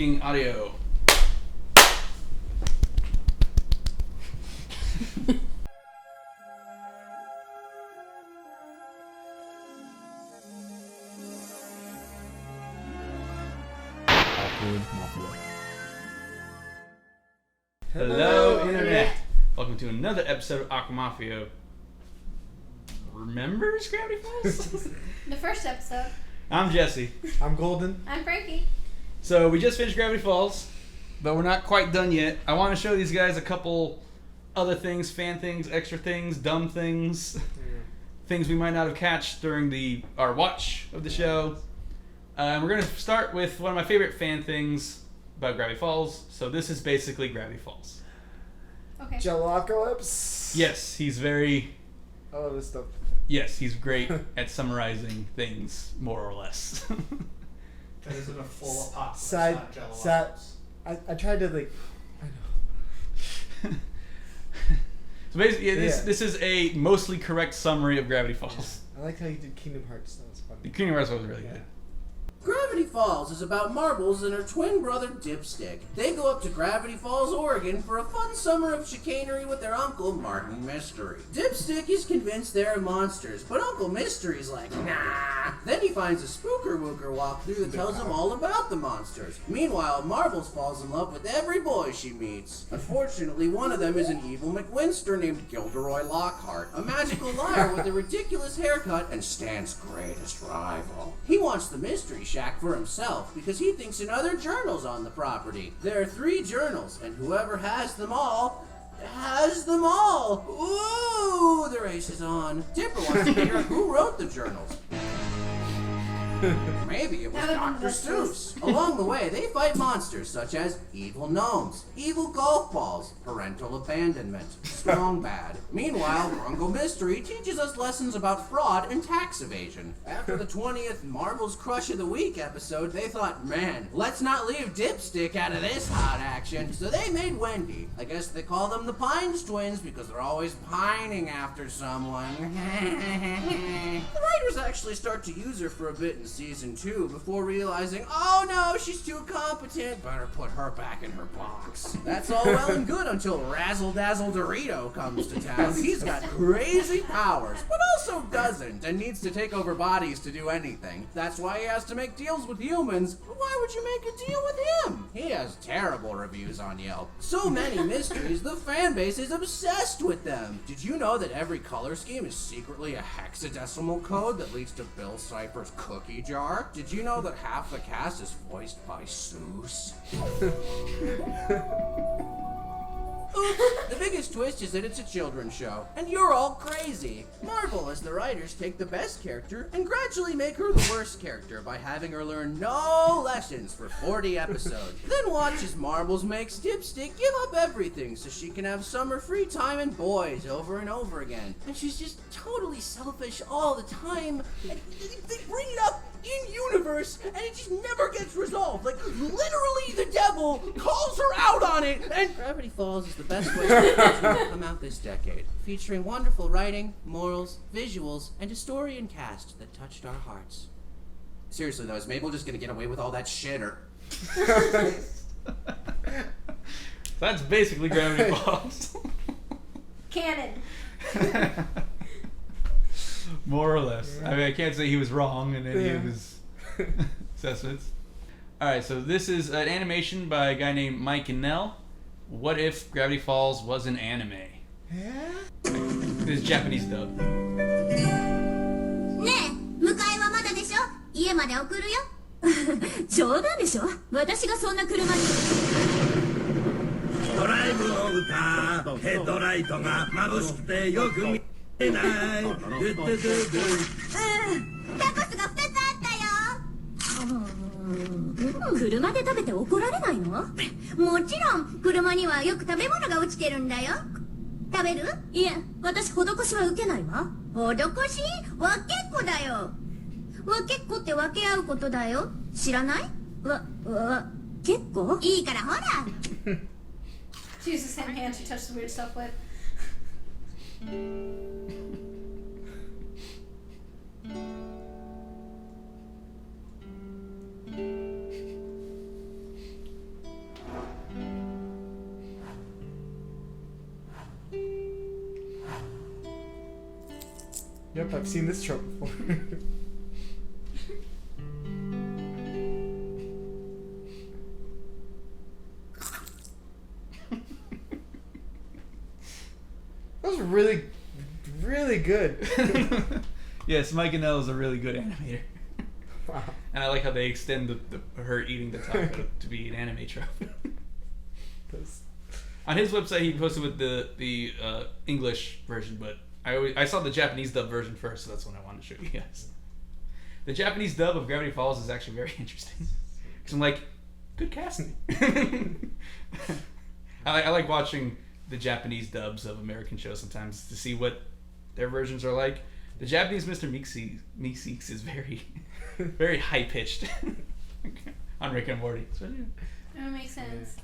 Checking audio. Mafia. Hello, Internet. Welcome to another episode of Aqua Mafia. Remembers Gravity Falls? The first episode. I'm Jesse. I'm Golden. I'm Frankie. So we just finished Gravity Falls, but we're not quite done yet. I want to show these guys a couple other things, fan things, extra things, dumb things, things we might not have catched during our watch of the show. We're going to start with one of my favorite fan things about Gravity Falls. So this is basically Gravity Falls. Okay. Jalacalypse. Yes, he's very... I love this stuff. Yes, he's great at summarizing things, more or less. That isn't a full apocalypse, Side, not Jello side. Ops. I tried to I know. So basically, this is a mostly correct summary of Gravity Falls. I like how you did Kingdom Hearts. That was funny. The Kingdom Hearts was really good. Gravity Falls is about Marbles and her twin brother Dipstick. They go up to Gravity Falls, Oregon for a fun summer of chicanery with their uncle, Martin Mystery. Dipstick is convinced they're monsters, but Uncle Mystery's like, nah. Then he finds a spooker wooker walkthrough that tells him all about the monsters. Meanwhile, Marbles falls in love with every boy she meets. Unfortunately, one of them is an evil McWinster named Gilderoy Lockhart, a magical liar with a ridiculous haircut and Stan's greatest rival. He wants the Mystery Shack for himself because he thinks another journal's on the property. There are 3 journals, and whoever has them all has them all. Ooh, the race is on. Dipper wants to figure out who wrote the journals. Maybe it was Dr. Seuss. Along the way, they fight monsters such as evil gnomes, evil golf balls, parental abandonment, strong bad. Meanwhile, Uncle Mystery teaches us lessons about fraud and tax evasion. After the 20th Marvel's Crush of the Week episode, they thought, man, let's not leave Dipstick out of this hot action. So they made Wendy. I guess they call them the Pines twins because they're always pining after someone. The writers actually start to use her for a bit in season 2 before realizing, oh no, she's too competent, better put her back in her box. That's all well and good until Razzle Dazzle Dorito comes to town. He's got crazy powers, but also doesn't, and needs to take over bodies to do anything. That's why he has to make deals with humans. Why would you make a deal with him? He has terrible reviews on Yelp. So many mysteries, the fan base is obsessed with them. Did you know that every color scheme is secretly a hexadecimal code that leads to Bill Cipher's cookie jar? Did you know that half the cast is voiced by Seuss? Oops, the biggest twist is that it's a children's show, and you're all crazy. Marvel, as the writers, take the best character and gradually make her the worst character by having her learn no lessons for 40 episodes. Then watch as Marbles makes Dipstick give up everything so she can have summer free time and boys over and over again. And she's just totally selfish all the time. And they bring it up in universe, and it just never gets resolved. Like, literally the devil calls her out on it, and Gravity Falls is the best way to come out this decade, featuring wonderful writing, morals, visuals, and a story and cast that touched our hearts. Seriously though, is Mabel just gonna get away with all that shit, or... That's basically Gravity Falls. Canon. More or less. I mean, I can't say he was wrong in any of his assessments. Alright, so this is an animation by a guy named Mike and Nell. What if Gravity Falls was an anime? Yeah? This is Japanese dub. ねえ、迎えはまだでしょ？家まで送るよ。冗談でしょ？私がそんな車に。ドライブの歌、ヘッドライトが眩しくてよく見えない。タコスが2つあったよ。車で食べて怒られないの？もちろん、車にはよく食べ物が落ちてるんだよ。食べる？いえ、私施しは受けないわ。施し？分けっこだよ。分けっこって分け合うことだよ。知らない？結構？いいからほら。She uses the same hand she touched the weird stuff with. Yep, I've seen this trope before. That was really, really good. Yes, Mike and Elle is a really good animator. Wow. And I like how they extend her eating the taco to be an anime trope. That's- On his website, he posted with the English version, but I saw the Japanese dub version first, so that's what I wanted to show you guys. The Japanese dub of Gravity Falls is actually very interesting. Because I'm like, good casting. I like watching the Japanese dubs of American shows sometimes to see what their versions are like. The Japanese Mr. Meeseeks is very, very high pitched on Rick and Morty. So, yeah. That makes sense.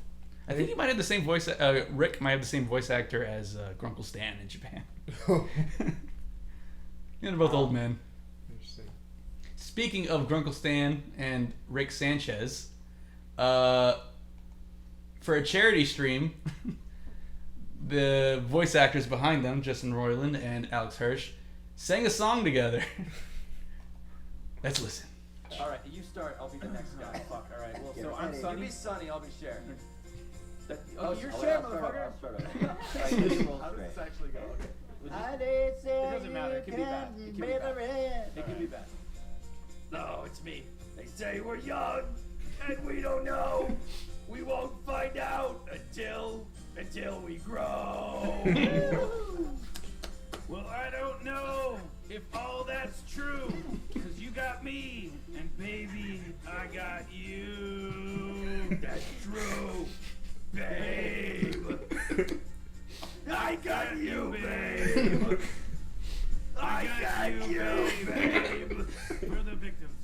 I think he might have the same voice. Rick might have the same voice actor as Grunkle Stan in Japan. They're both old men. Interesting. Speaking of Grunkle Stan and Rick Sanchez, for a charity stream, the voice actors behind them, Justin Roiland and Alex Hirsch, sang a song together. Let's listen. Alright, you start, I'll be the next guy. Fuck, alright. Well, so I'm Sunny. You be Sunny, I'll be Cher. You're Cher, motherfucker! How does this actually go? It doesn't matter, it can be bad. It can be bad. No, it's me. They say we're young, and we don't know. We won't find out until we grow. Well, I don't know if all that's true, cause you got me, and baby, I got you. That's true, babe. I got you, babe. I got you, babe. We're the victims.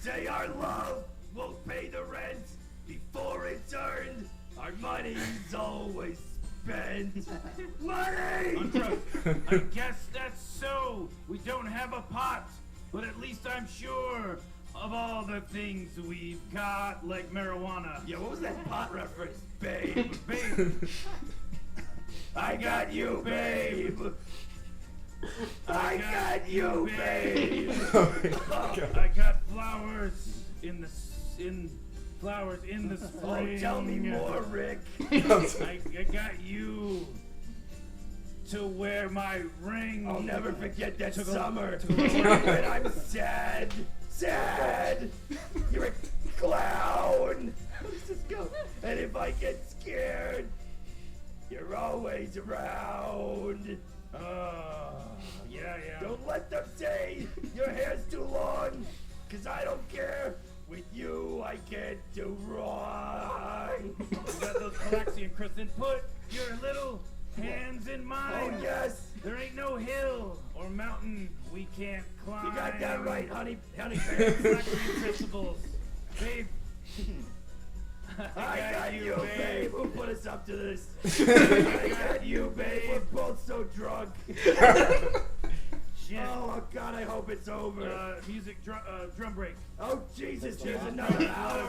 Say our love won't pay the rent before it's earned. Our money's always spent. Money! Untrue. I guess that's so. We don't have a pot, but at least I'm sure of all the things we've got, like marijuana. Yeah, what was that pot reference, babe? Babe, I got you, babe. I got you, babe. I got flowers in the spring. Oh, tell me more, Rick. I got you to wear my ring. I'll never forget that summer when I'm sad. You're a clown. How does this go? And if I get scared, you're always around. Yeah. Don't let them say your hair's too long, 'cause I don't care. With you, I can't do wrong. You got those Calexian, Kristen. Put your little hands in mine. Oh, yes. There ain't no hill or mountain we can't climb. You got that right, honey bear. Calexian principles. Babe. I got you, babe. Who put us up to this? I got you, babe. We're both so drunk. Shit. Oh, God, I hope it's over. Music drum break. Oh, Jesus, here's another hour.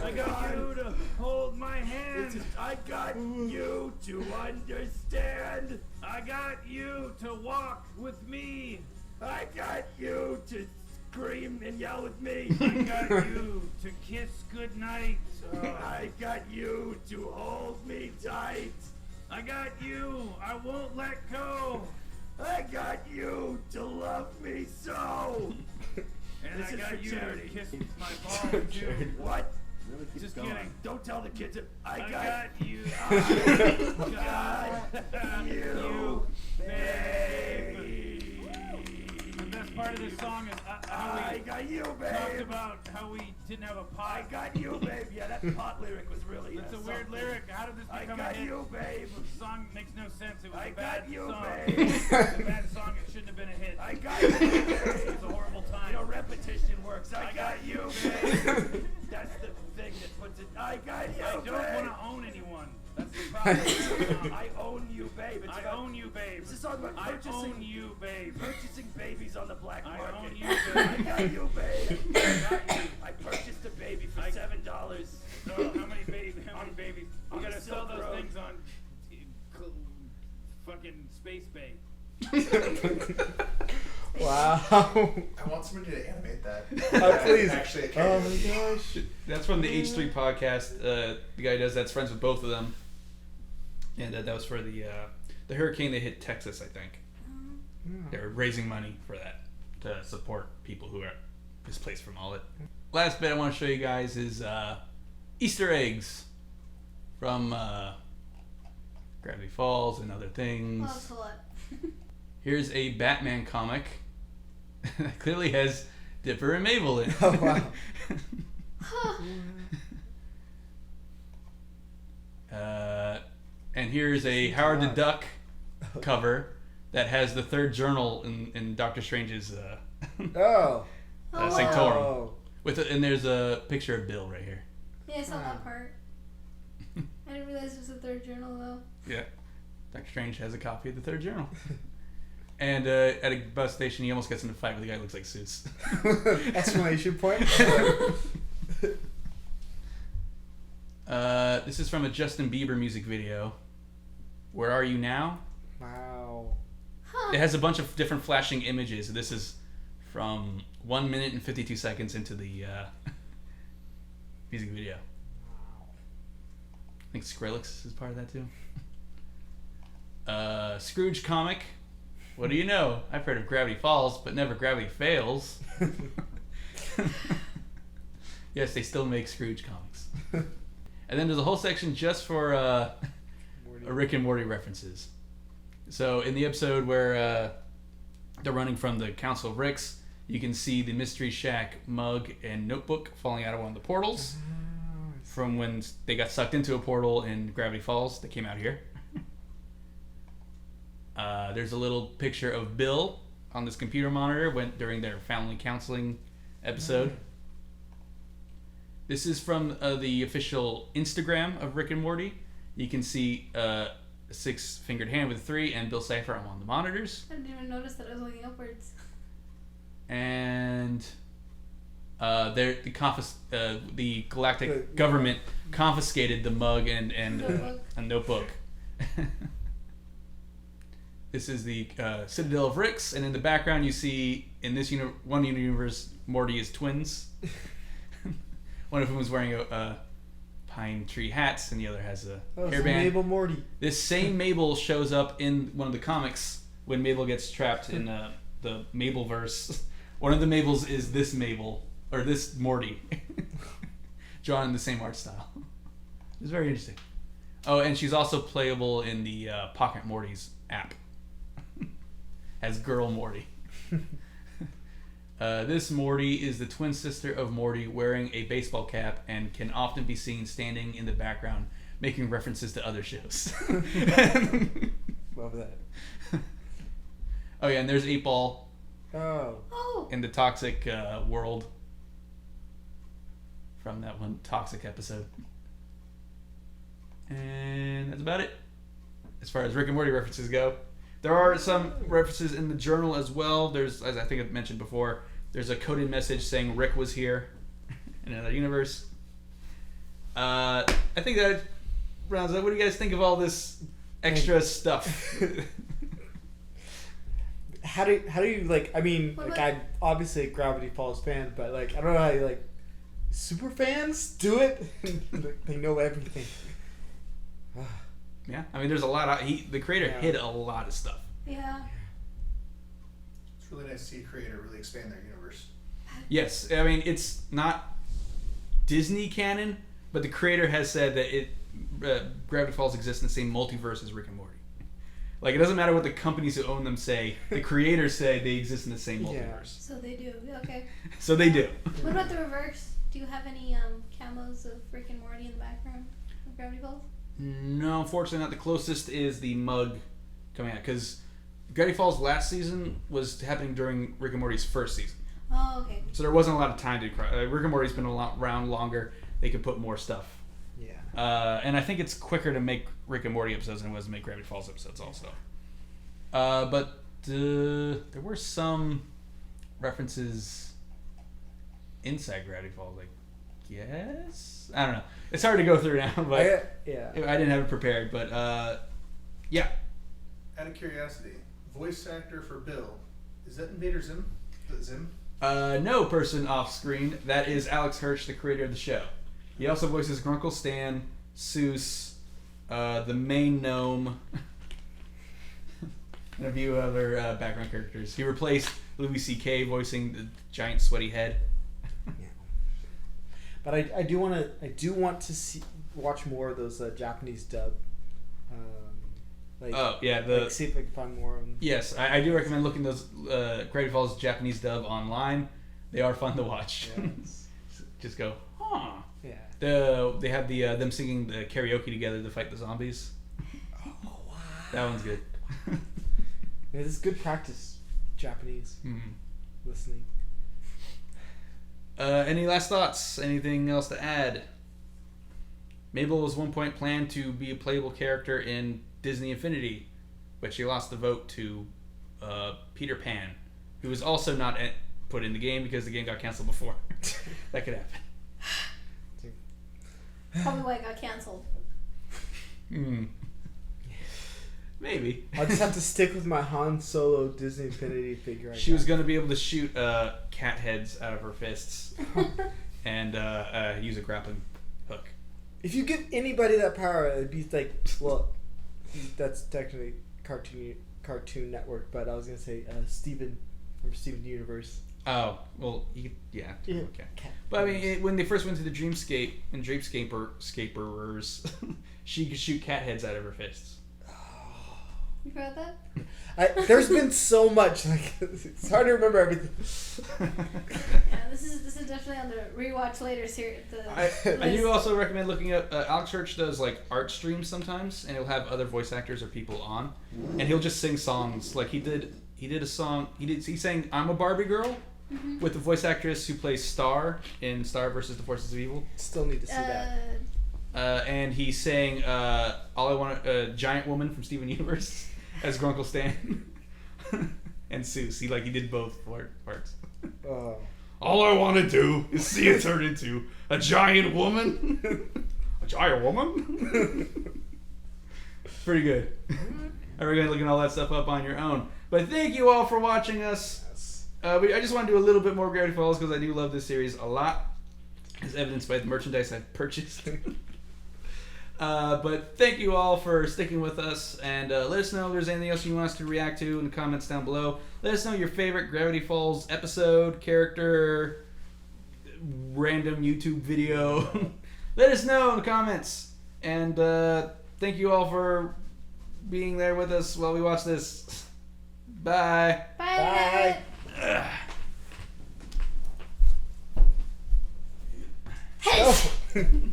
I got you to hold my hand. I got you to understand. I got you to walk with me. I got you to scream and yell with me. I got you to kiss goodnight. I got you to hold me tight. I got you. I won't let go. I got you to love me so. And This I is got for you charity. to kiss my balls too. What? Just kidding. Don't tell the kids it. I got you. I got you, babe. The best part of this song is how I we got you, talked babe. about how we didn't have a I pot. got you, babe. Yeah, that pot lyric was really. It's a weird something. lyric. How did this I become a got hit? you, babe. The song makes no sense. It was I a bad got you, song. babe. It was a bad song. It shouldn't have been a hit. I got you, babe. It was a horrible time. You know, repetition works. I got you, babe. That's the thing that puts it. I got you, I don't babe. want to own anyone. That's the problem. I own you, babe. It's I about, own you, babe. It's a song about I purchasing. own you, babe. Purchasing babies on the black I market. own you, I babe. got you, babe. I got you. I purchased a baby for $7. So how many babies? You on gotta the sell Silk those Road. things on fucking Space Bay. Wow. I want somebody to animate that. Please. Actually, Oh my gosh. That's from the H3 podcast. The guy who does that's friends with both of them. And that was for the hurricane that hit Texas, I think. They're raising money for that to support people who are displaced from all it. Last bit I want to show you guys is Easter eggs from Gravity Falls and other things. Well, that's a lot. Here's a Batman comic that clearly has Dipper and Mabel in it. Oh, wow. And here's a Howard the Duck cover that has the third journal in Doctor Strange's Sanctorum. Oh. And there's a picture of Bill right here. Yeah, I saw that part. I didn't realize it was a third journal though. Yeah. Doctor Strange has a copy of the third journal. And at a bus station, he almost gets in a fight with a guy who looks like Seuss. Exclamation point. This is from a Justin Bieber music video. Where Are You Now? Wow. It has a bunch of different flashing images. This is from 1 minute and 52 seconds into the music video. I think Skrillex is part of that too. Scrooge comic. What do you know? I've heard of Gravity Falls, but never Gravity Fails. Yes, they still make Scrooge comics. And then there's a whole section just for Rick and Morty references. So in the episode where they're running from the Council of Ricks, you can see the Mystery Shack mug and notebook falling out of one of the portals from when they got sucked into a portal in Gravity Falls. They came out here. There's a little picture of Bill on this computer monitor during their family counseling episode. This is from the official Instagram of Rick and Morty. You can see a 6-fingered hand with 3 and Bill Cipher on the monitors. I didn't even notice that I was looking upwards. And the galactic government confiscated the mug and a notebook. This is the Citadel of Ricks, and in the background you see, in this one universe, Morty is twins. One of whom is wearing a pine tree hats, and the other has a hairband. Mabel Morty. This same Mabel shows up in one of the comics when Mabel gets trapped in the Mabelverse. One of the Mabels is this Mabel, or this Morty, drawn in the same art style. It's very interesting. Oh, and she's also playable in the Pocket Morty's app. As Girl Morty. This Morty is the twin sister of Morty, wearing a baseball cap and can often be seen standing in the background making references to other shows. Love that. Oh yeah, and there's 8-Ball Oh. in the Toxic world from that one Toxic episode. And that's about it as far as Rick and Morty references go. There are some references in the journal as well. There's, as I think I've mentioned before, there's a coded message saying Rick was here in another universe. I think that rounds up. What do you guys think of all this extra stuff? How do you like? I mean, What like about- I'm obviously a Gravity Falls fan, but like I don't know how you, like super fans do it. They know everything. Yeah, I mean, there's a lot of the creator hid a lot of stuff. Yeah. It's really nice to see a creator really expand their universe. Yes, I mean, it's not Disney canon, but the creator has said that Gravity Falls exists in the same multiverse as Rick and Morty. Like, it doesn't matter what the companies who own them say. The creators say they exist in the same multiverse. So they do. Okay. So they do. What about the reverse? Do you have any camos of Rick and Morty in the background of Gravity Falls? No, unfortunately not. The closest is the mug coming out, because Gravity Falls last season was happening during Rick and Morty's first season. Oh, okay. So there wasn't a lot of time to Rick and Morty's been around longer. They could put more stuff. Yeah. And I think it's quicker to make Rick and Morty episodes than it was to make Gravity Falls episodes also. But there were some references inside Gravity Falls, I guess? I don't know. It's hard to go through now, but I didn't have it prepared. But yeah. Out of curiosity, voice actor for Bill, Is that Invader Zim? Is that Zim? No person off screen. That is Alex Hirsch, the creator of the show. He also voices Grunkle Stan, Seuss, the main gnome, and a few other background characters. He replaced Louis C.K. voicing the giant sweaty head. But I do want to watch more of those Japanese dub. See if I can find more of them. Yes, I do recommend looking those Gravity Falls Japanese dub online. They are fun to watch. Yes. Just go, huh? Yeah. They have them singing the karaoke together to fight the zombies. Oh wow. That one's good. Yeah, this is good practice. Japanese listening. Any last thoughts? Anything else to add? Mabel was one point planned to be a playable character in Disney Infinity, but she lost the vote to Peter Pan, who was also not put in the game because the game got canceled before. That could happen. Probably why it got canceled. Maybe. I'll just have to stick with my Han Solo Disney Infinity figure. She was going to be able to shoot cat heads out of her fists and use a grappling hook. If you give anybody that power, it'd be like, well, that's technically Cartoon Network, but I was gonna say Steven from Steven Universe. Oh well, yeah. Okay. But I mean, when they first went to the Dreamscape and Dreamscaperers, she could shoot cat heads out of her fists. You heard that? There's been so much, like it's hard to remember everything. Yeah, this is definitely on the rewatch later series. I do also recommend looking up. Alex Hirsch does like art streams sometimes, and he'll have other voice actors or people on, and he'll just sing songs. Like he did a song. He sang "I'm a Barbie Girl" with the voice actress who plays Star in Star versus the Forces of Evil. Still need to see that. And he sang "All I Want," Giant Woman from Steven Universe as Grunkle Stan and Seuss. He did both parts. All I want to do is see it turn into a giant woman. A giant woman? Pretty good. I recommend looking all that stuff up on your own. But thank you all for watching us. I just want to do a little bit more Gravity Falls because I do love this series a lot, as evidenced by the merchandise I've purchased. But thank you all for sticking with us, and let us know if there's anything else you want us to react to in the comments down below. Let us know your favorite Gravity Falls episode, character, random YouTube video. Let us know in the comments, and thank you all for being there with us while we watch this. Bye. Bye. Bye.